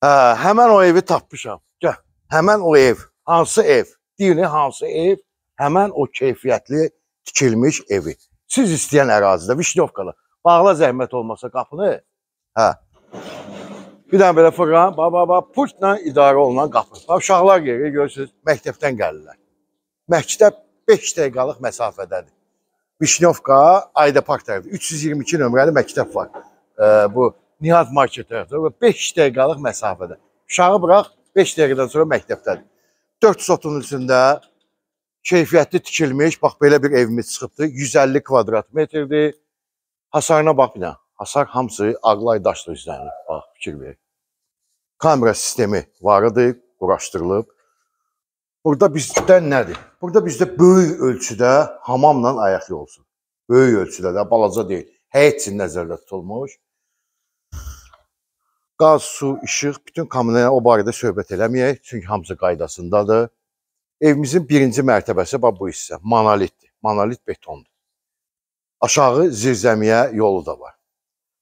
Hə, həmən o evi tapmışam. Gəl. Həmən o ev. Hansı ev? Deyir, hansı ev? Həmən o keyfiyyətli tikilmiş evi. Siz istəyən ərazidə, Vişnyovkada. Bağla zəhmət olmasa qapını. Hə. Bir dənə belə fırlan, pultla idarə olunan qapı. Uşaqlar yeri görürsünüz, məktəbdən gəlirlər. Məktəb 5 dəqiqəlıq məsafədədir. Vişnyovka, Ayda Park tərəfdə 322 nömrəli məktəb var. Bu Nihat Market tərəfdə 5 dəqiqəlıq məsafədə. Uşağı bıraq, 5 dəqiqədən sonra məktəbdədir. 4 sotun üstündə keyfiyyətli tikilmiş, bax belə bir evimiz çıxıbdır. 150 kvadrat metrdir. Hasarına bax bir dənə. Hasar hamısı ağlay daşla üzlənir. Bax, fikir verir. Kamera sistemi varıdır, quraşdırılıb. Burada bizdə nədir? Burada bizdə böyük ölçüdə hamamla ayaqlı olsun. Böyük ölçüdə də, balaca deyil. Həyət üçün nəzərdə tutulmuş. Qaz, su, işıq, bütün kommunallara o barədə söhbət eləməyək. Çünki hamısı qaydasındadır. Evimizin birinci mərtəbəsi bax bu hissə. Monolitdir. Monolit betondur. Aşağı zirzəmiyə yolu da var.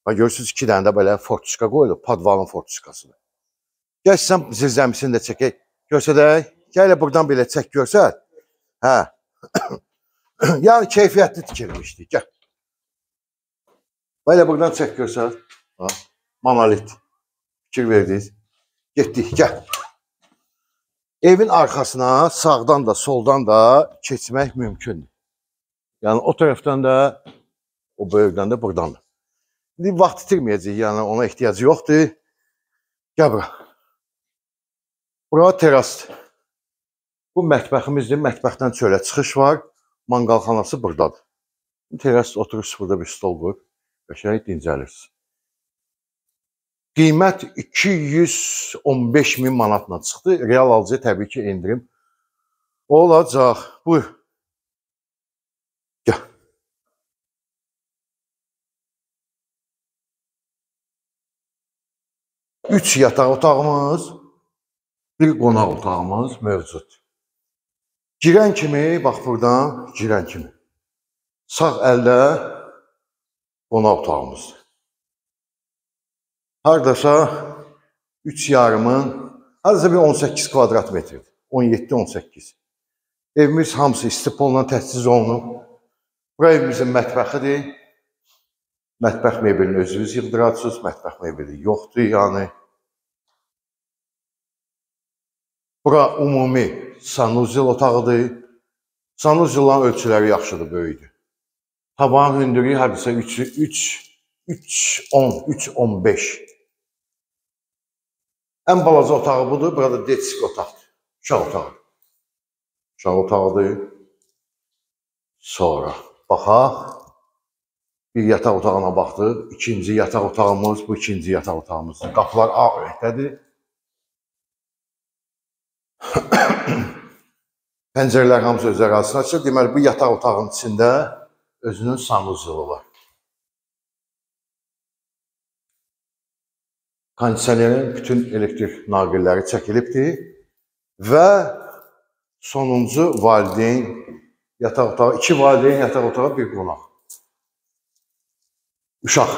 Görürsünüz, 2 dənə də belə fortuşka qoyulub. Padvalın fortuşkasıdır. Gəlsən zirzəmisini də çəkək. Görsədək. Gəl buradan belə çək görsət. Hə. Yəni keyfiyyətli tikilmişdir. Gəl. Belə buradan çək görsət. Monolit. Fikir verdiniz. Getdik. Gəl. Evin arxasına sağdan da soldan da keçmək mümkündür. Yəni o tərəfdən də, o böyükdən də buradan da. İndi vaxt itirməyəcək, yəni ona ehtiyacı yoxdur. Gəl bura. Bura terasdır. Bu mətbəximizdir. Mətbəxdən çölə çıxış var. Manqalxanası buradadır. Teras oturursuz, burada bir stol qoyub. Qəşəng dincəlirsiniz. Qiymət 215 min manatla çıxdı. Real alıcı təbii ki endirim olacaq. Buyur. Gəl. Üç yataq otağımız, bir qonaq otağımız mövcud. Girən kimi, bax buradan girən kimi. Sağ əldə qonaq otağımızdır. Haradasa 3 yarımın, haradasa bir 18 kvadrat metrdir. 17-18. Evimiz hamısı istipolla təchiz olunub. Bura evimizin mətbəxidir. Mətbəx mebelini özünüz yığdırarsınız. Mətbəx mebeli yoxdur yəni. Bura umumi sanuzel otağıdır. Sanuzelların ölçüləri yaxşıdır, böyüdür. Tavan hündürlüyü haradasa 3-10-3-15. Ən balaca otağı budur. Burada deçik otaqdır. Uşaq otağı. Uşaq otağıdır. Sonra baxaq. Bir yataq otağına baxdıq. İkinci yataq otağımız, bu ikinci yataq otağımızdır. Qapılar ağ rəngdədir. Pəncərələr hamısı öz ərazisini açır. Deməli, bu yataq otağının içində özünün sanuzelu var. Kondisionerin bütün elektrik naqilləri çəkilibdir və sonuncu valideyn yataq otağı, 2 valideyn yataq otağı, bir qonaq. Uşaq.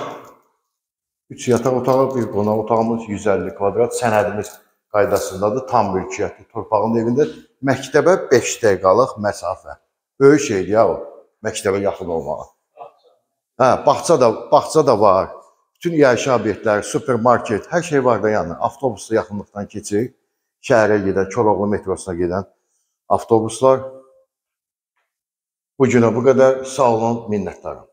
3 yataq otağı, bir qonaq otağımız, 150 kvadrat, sənədimiz qaydasındadır, tam mülkiyyətli torpağın evində. Məktəbə 5 dəqiqəlıq məsafə. Böyük şeydir ya o, məktəbə yaxın olmağa. Hə, bağça da var. Bütün yaşayış obyektləri, supermarket, hər şey var da yəni. Avtobusla yaxınlıqdan keçir. Şəhərə gedən, Koroğlu metrosuna gedən avtobuslar. Bu günə bu qədər. Sağ olun, minnətdarım.